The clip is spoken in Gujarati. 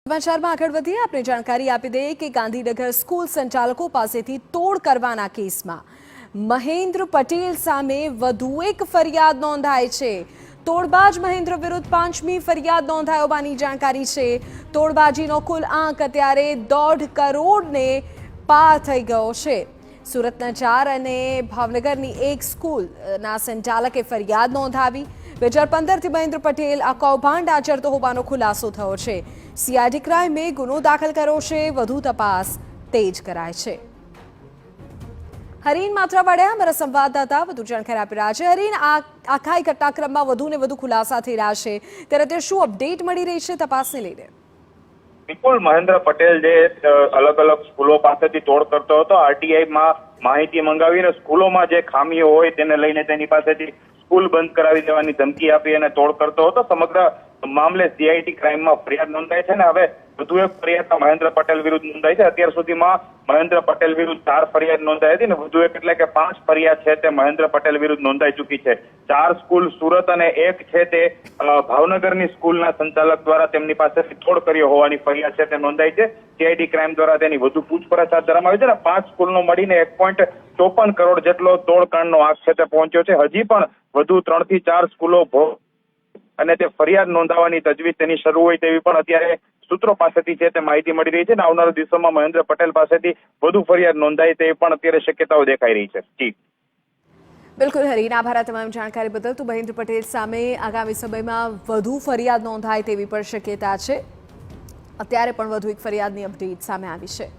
સમાચારમાં આગળ વધીએ આપણે જાણકારી આપી દઈએ કે ગાંધીનગર સ્કૂલ સંચાલકો પાસેથી તોડ કરવાના કેસમાં મહેન્દ્ર પટેલ સામે વધુ એક ફરિયાદ નોંધાઈ છે। તોડબાજ મહેન્દ્ર વિરુદ્ધ 5મી ફરિયાદ નોંધાઈ હોવાની જાણકારી છે। તોડબાજીનો કુલ આંક અત્યારે 1.5 કરોડને પાર થઈ ગયો છે। સુરતના 4 અને ભાવનગરની 1 સ્કૂલના સંચાલકે ફરિયાદ નોંધાવી। 2015થી મહેન્દ્ર પટેલ આ કૌભાંડ આચરતો હોવાનો ખુલાસો થયો છે। સીઆઈડી ક્રાઇમે ગુનો દાખલ કર્યો છે। વધુ તપાસ તેજ કરાઈ છે। હરીન માત્રાવાડિયા અમારા સંવાદદાતા વધુ જાણકારી આપી રહ્યા છે। હરીન, આખા ઘટનાક્રમમાં વધુ ને વધુ ખુલાસા થઈ રહ્યા છે, ત્યારે તે શું અપડેટ મળી રહી છે તપાસને લઈને? બિલકુલ, મહેન્દ્ર પટેલ જે અલગ અલગ સ્કૂલો પાસેથી તોડ કરતો હતો, આરટીઆઈમાં માહિતી મંગાવીને સ્કૂલોમાં જે ખામીઓ હોય તેને લઈને તેની પાસેથી સ્કૂલ બંધ કરાવી દેવાની ધમકી આપી અને તોડ કરતો હતો। સમગ્ર મામલે સીઆઈડી ક્રાઇમમાં ફરિયાદ નોંધાઈ છે ને હવે વધુ એક ફરિયાદ મહેન્દ્ર પટેલ વિરુદ્ધ નોંધાઈ છે। અત્યાર સુધીમાં મહેન્દ્ર પટેલ વિરુદ્ધ 4 ફરિયાદ નોંધાઈ હતી ને વધુ એક એટલે કે 5 ફરિયાદ છે તે મહેન્દ્ર પટેલ વિરુદ્ધ નોંધાઈ ચૂકી છે। 4 સ્કૂલ સુરત અને 1 છે તે ભાવનગરની સ્કૂલના સંચાલક દ્વારા તેમની પાસેથી તોડ કર્યો હોવાની ફરિયાદ છે તે નોંધાઈ છે। સીઆઈડી ક્રાઇમ દ્વારા તેની વધુ પૂછપરછ હાથ ધરવામાં આવી છે ને 5 સ્કૂલનો મળીને 1.54 કરોડ જેટલો તોડકાંડનો આંક છે તે પહોંચ્યો છે। હજી પણ વધુ 3 થી 4 સ્કૂલો અને તે ફરિયાદ નોંધાવવાની તજવીજ તેની શરૂ હોય તેવી પણ અત્યારે સૂત્રો પાસેથી છે તે માહિતી મળી રહી છે। આવનારા દિવસોમાં મહેન્દ્ર પટેલ પાસેથી વધુ ફરિયાદ નોંધાય તેવી પણ અત્યારે શક્યતાઓ દેખાઈ રહી છે। જી બિલકુલ હરીન, આભાર તમામ જાણકારી બદલ। તો મહેન્દ્ર પટેલ સામે આગામી સમયમાં વધુ ફરિયાદ નોંધાય તેવી પણ શક્યતા છે। અત્યારે પણ વધુ એક ફરિયાદની અપડેટ સામે આવી છે।